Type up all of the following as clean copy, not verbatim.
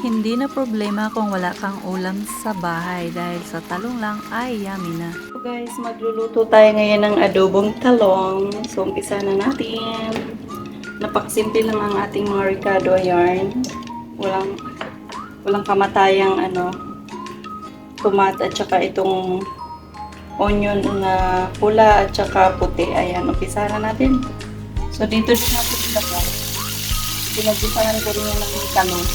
Hindi na problema kung wala kang ulam sa bahay dahil sa talong lang ay yummy na. So guys, magluluto tayo ngayon ng adobong talong. So umpisa na natin. Napakasimple lang ang ating mga ricado. Ayan. Walang kamatayang tomat at saka itong onion na pula at saka puti. Ayan, umpisa na natin. So dito din natin ilagay. Pinagbisahan ko rin yung ng talong.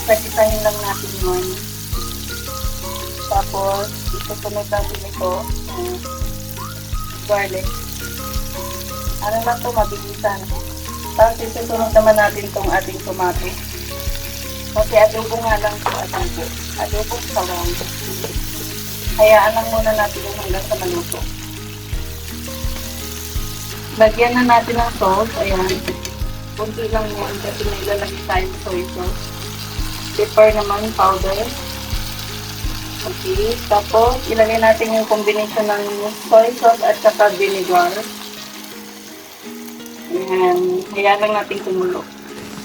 Pagkisahin lang natin yun. Tapos, itutunod natin ito. Garlic. Ano lang ito, mabilisan. Tapos, itutunod naman natin itong ating tomato. Kasi adobo nga lang ito, adobo. Adobong talong. Hayaan lang muna natin yung hanggang sa maluto. Lagyan na natin ng salt. Ayan. Kunti lang yan kasi may lalagay tayong soy sauce. Pepper naman, powder. Okay. Tapos, ilagay natin yung combination ng soy sauce at saka vinegar. Ayan. Hayaan lang natin kumulo.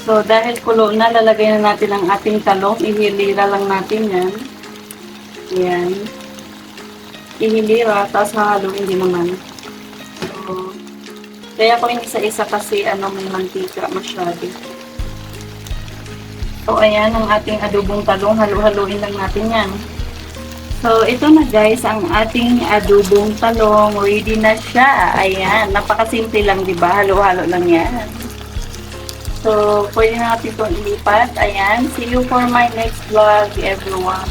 So, dahil kulo na, lalagay na natin ang ating talong. Ihilira lang natin yan. Ayan. Ihilira, tapos hahaluin din naman. So, kaya ko yung isa-isa kasi may mantika masyado. So, ayan ang ating adobong talong. Halu-haluin lang natin yan. So, ito na guys, ang ating adobong talong. Ready na siya. Ayan. Napakasimple lang, diba? Halo-halo lang yan. So, pwede na natin itong ilipat. Ayan. See you for my next vlog, everyone.